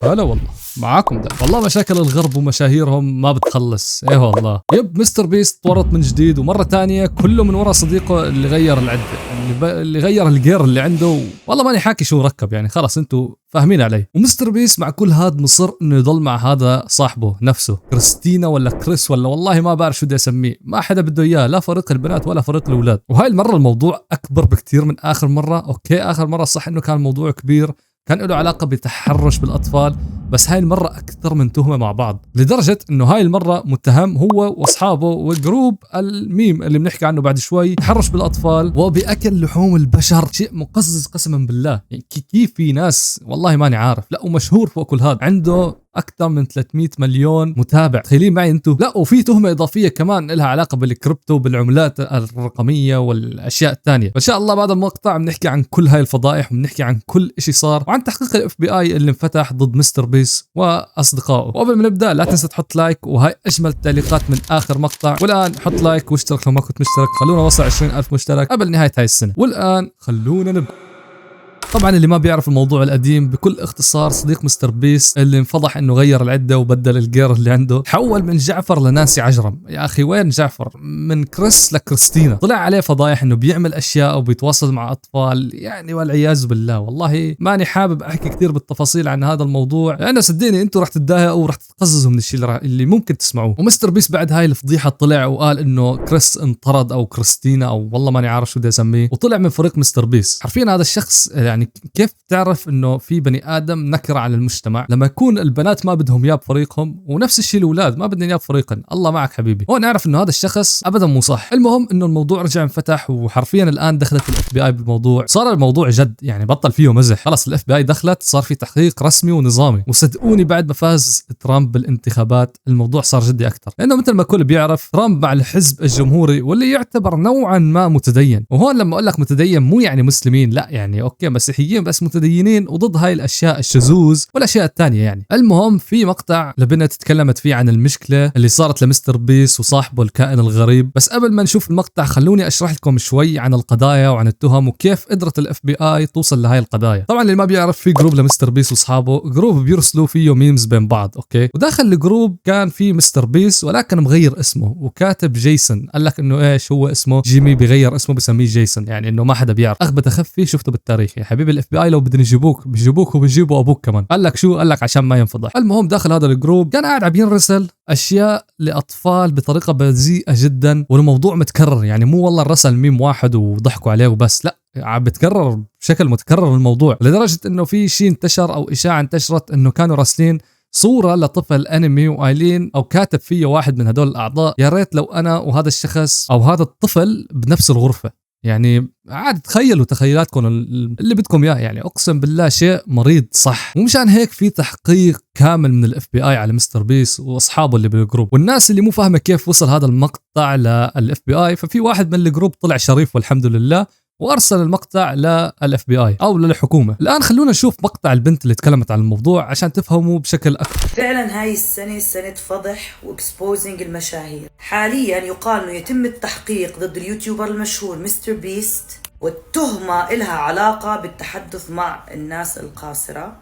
هلا والله. معاكم ده والله مشاكل الغرب ومشاهيرهم ما بتخلص. ايه والله مستر بيست ورط من جديد ومره تانية كله من ورا صديقه اللي غير العده اللي غير الجير اللي عنده. والله ماني حاكي شو ركب، يعني خلاص انتوا فاهمين علي. ومستر بيست مع كل هاد مصر انه يضل مع هذا صاحبه نفسه كريستينا ولا كريس ولا والله ما بعرف شو بدي اسميه. ما حدا بده اياه، لا فريق البنات ولا فريق الاولاد. وهاي المره الموضوع اكبر بكتير من اخر مره. اوكي اخر مره صح انه كان موضوع كبير، كان له علاقة بتحرش بالأطفال، بس هاي المرة أكثر من تهمة مع بعض، لدرجة إنه هاي المرة متهم هو وأصحابه وجروب الميم اللي بنحكي عنه بعد شوي، تحرش بالأطفال وبأكل لحوم البشر. شيء مقزز قسما بالله. يعني كيف في ناس والله ماني عارف. لا ومشهور فوق كل هذا، عنده أكثر من 300 مليون متابع. تخيلين معي أنتم. لا وفي تهمة إضافية كمان لها علاقة بالكريبتو بالعملات الرقمية والأشياء الثانية. فإن شاء الله بعد المقطع بنحكي عن كل هاي الفضائح وبنحكي عن كل إشي صار وعن تحقيق الاف بي اي اللي انفتح ضد مستر بيس وأصدقائه. وقبل ما نبدأ لا تنسى تحط لايك، وهاي أجمل التعليقات من آخر مقطع. والآن حط لايك واشترك لو ما كنت مشترك، خلونا نوصل 20,000 مشترك قبل نهاية هاي السنة. والآن خلونا نبدأ. طبعا اللي ما بيعرف الموضوع القديم بكل اختصار، صديق مستر بيست اللي انفضح انه غير العده وبدل الجير اللي عنده، حول من جعفر لنانسي عجرم. يا اخي وين جعفر؟ من كريس لكريستينا. طلع عليه فضايح انه بيعمل اشياء وبيتواصل مع اطفال، يعني والعياذ بالله. والله ماني حابب احكي كثير بالتفاصيل عن هذا الموضوع لانه صدقني انتم رح تتضايقوا ورح تتقززوا من الشيء اللي ممكن تسمعوه. ومستر بيست بعد هاي الفضيحه طلع وقال انه كريس انطرد او كريستينا او والله ماني عارف شو بدي اسميه، وطلع من فريق مستر بيست. حرفيا هذا الشخص يعني كيف تعرف انه في بني ادم نكره على المجتمع لما يكون البنات ما بدهم اياه بفريقهم، ونفس الشيء الاولاد ما بدهم اياه بفريقهم. الله معك حبيبي. هون نعرف انه هذا الشخص ابدا مو صح. المهم انه الموضوع رجع انفتح، وحرفيا الان دخلت الاف بي اي بالموضوع. صار الموضوع جد، يعني بطل فيه مزح. خلص الاف بي اي دخلت، صار في تحقيق رسمي ونظامي. وصدقوني بعد ما فاز ترامب بالانتخابات الموضوع صار جدي اكثر، لانه مثل ما الكل بيعرف ترامب مع الحزب الجمهوري واللي يعتبر نوعا ما متدين. وهون لما اقول لك متدين مو يعني مسلمين، لا يعني اوكي مسيحيين بس متدينين وضد هاي الاشياء الشذوذ والاشياء الثانيه يعني. المهم في مقطع لبنت تكلمت فيه عن المشكله اللي صارت لمستر بيس وصاحبه الكائن الغريب. بس قبل ما نشوف المقطع خلوني اشرح لكم شوي عن القضايا وعن التهم وكيف قدرت الاف بي اي توصل لهاي القضايا. طبعا اللي ما بيعرف، في جروب لمستر بيس واصحابه، جروب بيرسلوا فيه ميمز بين بعض. اوكي، وداخل الجروب كان في مستر بيس ولكن مغير اسمه وكاتب جيسون. قال لك انه ايش هو اسمه؟ جيمي بغير اسمه بسميه جيسون، يعني انه ما حدا بيعرف. اخبث اخفي شفته بالتاريخ يا حبيبي. الاف بي اي لو بدهم يجيبوك بيجيبوك وبيجيبوا ابوك كمان. قال لك شو؟ قال لك عشان ما ينفضح. المهم داخل هذا الجروب كان قاعد عم ينرسل اشياء لاطفال بطريقه بذيئه جدا، والموضوع متكرر. يعني مو والله رسل ميم واحد وضحكوا عليه وبس، لا عم بتكرر بشكل متكرر الموضوع، لدرجه انه في شيء انتشر او اشاعه انتشرت انه كانوا راسلين صورة لطفل انمي وقايلين او كاتب فيه واحد من هدول الاعضاء يا ريت لو انا وهذا الشخص او هذا الطفل بنفس الغرفة. يعني عاد تخيلوا تخيلاتكم اللي بدكم اياه. يعني اقسم بالله شيء مريض صح. ومشان هيك في تحقيق كامل من الاف بي اي على مستر بيس واصحابه اللي بالجروب. والناس اللي مو فاهمه كيف وصل هذا المقطع للاف بي اي، ففي واحد من الجروب طلع شريف والحمد لله وارسل المقطع للاف بي اي او للحكومه. الان خلونا نشوف مقطع البنت اللي تكلمت عن الموضوع عشان تفهموا بشكل اكثر. فعلا هاي السنه سنه فضح واكسبوزنج المشاهير. حاليا يقال انه يتم التحقيق ضد اليوتيوبر المشهور مستر بيست، والتهمه إلها علاقه بالتحدث مع الناس القاصره،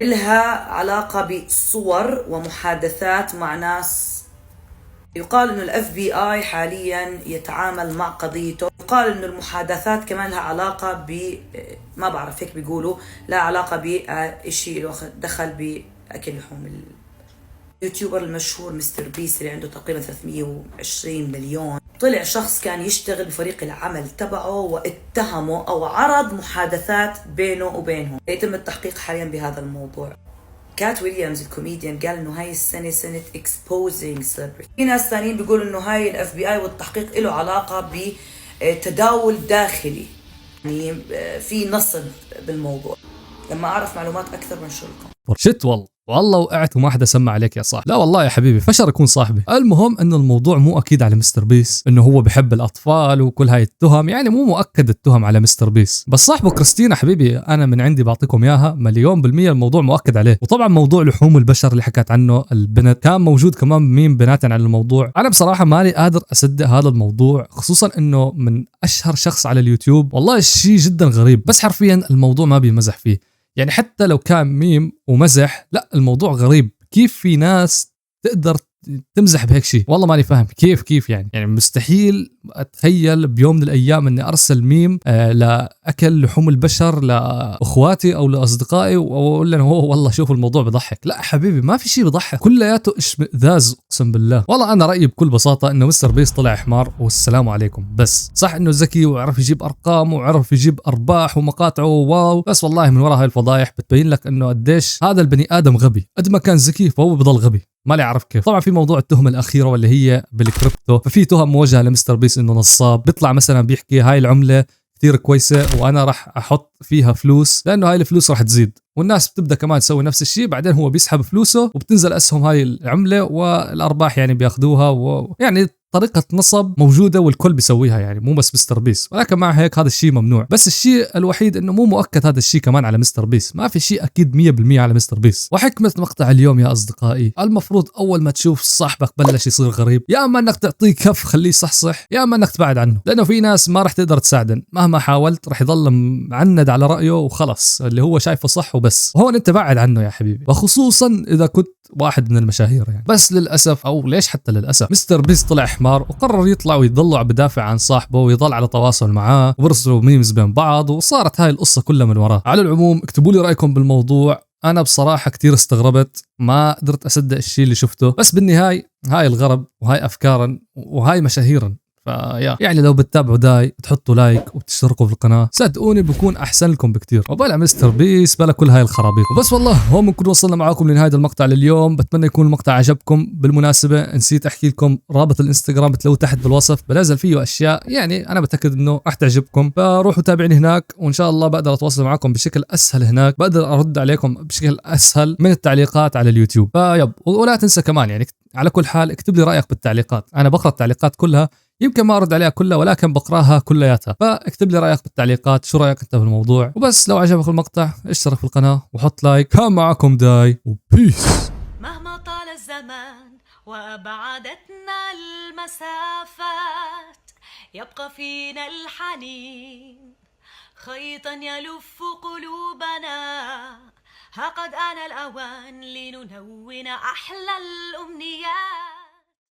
إلها علاقه بصور ومحادثات مع ناس. يقال انه الاف بي اي حاليا يتعامل مع قضيته. يقال انه المحادثات كمان لها علاقه ب ما بعرف هيك بيقولوا، لها علاقه بشيء له دخل باكل لحوم. اليوتيوبر المشهور مستر بيس اللي عنده تقريبا 320 مليون، طلع شخص كان يشتغل بفريق العمل تبعه واتهمه او عرض محادثات بينه وبينهم. يتم التحقيق حاليا بهذا الموضوع. كات ويليامز الكوميديان قال انه هاي السنه سنه exposing celebrity. في ناس ثانيين بيقولوا انه هاي الاف بي اي والتحقيق له علاقه بتداول داخلي، يعني في نصب بالموضوع. لما اعرف معلومات اكثر بنشر لكم. شت والله وقعت وما حدا سمع عليك يا صاحبي. لا والله يا حبيبي فشر يكون صاحبي. المهم انه الموضوع مو اكيد على مستر بيس انه هو بحب الاطفال وكل هاي التهم، يعني مو مؤكد التهم على مستر بيس. بس صاحبه كريستينا حبيبي انا من عندي بعطيكم اياها 1,000,000% الموضوع مؤكد عليه. وطبعا موضوع لحوم البشر اللي حكت عنه البنت كان موجود كمان ميم بنات عن الموضوع. انا بصراحه ماني قادر اصدق هذا الموضوع، خصوصا انه من اشهر شخص على اليوتيوب. والله شيء جدا غريب، بس حرفيا الموضوع ما بيمزح فيه. يعني حتى لو كان ميم ومزح، لا الموضوع غريب. كيف في ناس تقدر تمزح بهيك شيء؟ والله ماني فاهم كيف يعني مستحيل اتخيل بيوم من الايام اني ارسل ميم لاكل لحوم البشر لاخواتي او لاصدقائي واقول لهم والله شوفوا الموضوع بضحك. لا حبيبي، ما في شيء بضحك، كلياته اشمئزاز اقسم بالله. والله انا رايي بكل بساطه انه مستر بيست طلع حمار والسلام عليكم. بس صح انه ذكي وعرف يجيب ارقام وعرف يجيب ارباح ومقاطعه واو، بس والله من وراء هاي الفضايح بتبين لك انه قديش هذا البني ادم غبي. قد ما كان ذكي فهو بضل غبي، ما لي اعرف كيف. طبعا في موضوع التهمه الاخيره واللي هي بالكريبتو، ففي تهم موجهه لمستر بيست انه نصاب. بيطلع مثلا بيحكي هاي العمله كثير كويسه وانا راح احط فيها فلوس لانه هاي الفلوس راح تزيد، والناس بتبدا كمان تسوي نفس الشيء. بعدين هو بيسحب فلوسه وبتنزل اسهم هاي العمله والارباح يعني بياخذوها، ويعني طريقة نصب موجودة والكل بيسويها، يعني مو بس مستر بيس. ولكن مع هيك هذا الشيء ممنوع. بس الشيء الوحيد انه مو مؤكد هذا الشيء كمان على مستر بيس، ما في شيء اكيد 100% على مستر بيس. وحكمة مقطع اليوم يا اصدقائي، المفروض اول ما تشوف صاحبك بلش يصير غريب، يا اما انك تعطيه كف خليه يصحصح، يا اما انك تبعد عنه، لانه في ناس ما رح تقدر تساعدن مهما حاولت، رح يضل معند على رايه وخلص اللي هو شايفه صح وبس. وهون انت بعد عنه يا حبيبي، وخصوصا اذا كنت واحد من المشاهير يعني. بس للاسف، او ليش حتى للاسف، مستر بيس طلع حمار وقرر يطلع ويضل بدافع عن صاحبه ويضل على تواصل معاه وبرسلوا ميمز بين بعض، وصارت هاي القصه كلها من وراه. على العموم اكتبوا لي رايكم بالموضوع. انا بصراحه كتير استغربت، ما قدرت اصدق الشيء اللي شفته. بس بالنهايه هاي الغرب وهاي افكارا وهاي مشاهيرا، يعني لو بتتابعوا داي بتحطوا لايك وبتشتركوا في القناة، صدقوني بكون احسن لكم بكتير، وبلا مستر بيس بلا كل هاي الخرابيط. وبس والله هون بنكون وصلنا معاكم لنهاية المقطع لليوم. بتمنى يكون المقطع عجبكم. بالمناسبة نسيت احكي لكم رابط الانستغرام بتلاقوه تحت بالوصف، بنزل فيه اشياء يعني انا بتاكد انه راح تعجبكم، فروحوا تابعوني هناك وان شاء الله بقدر اتواصل معاكم بشكل اسهل هناك، بقدر ارد عليكم بشكل اسهل من التعليقات على اليوتيوب. فيب، ولا تنسى كمان يعني على كل حال اكتب لي رايك بالتعليقات، انا بقرا التعليقات كلها، يمكن ما ارد عليها كلها ولكن بقراها كلياتها، فاكتب لي رايك بالتعليقات، شو رايك انت في الموضوع. وبس لو عجبك المقطع اشترك في القناه وحط لايك. كان معكم داي وبيس. مهما طال الزمان وأبعدتنا المسافات، يبقى فينا الحنين خيطا يلف قلوبنا. ها قد آن الأوان لنلون أحلى الأمنيات.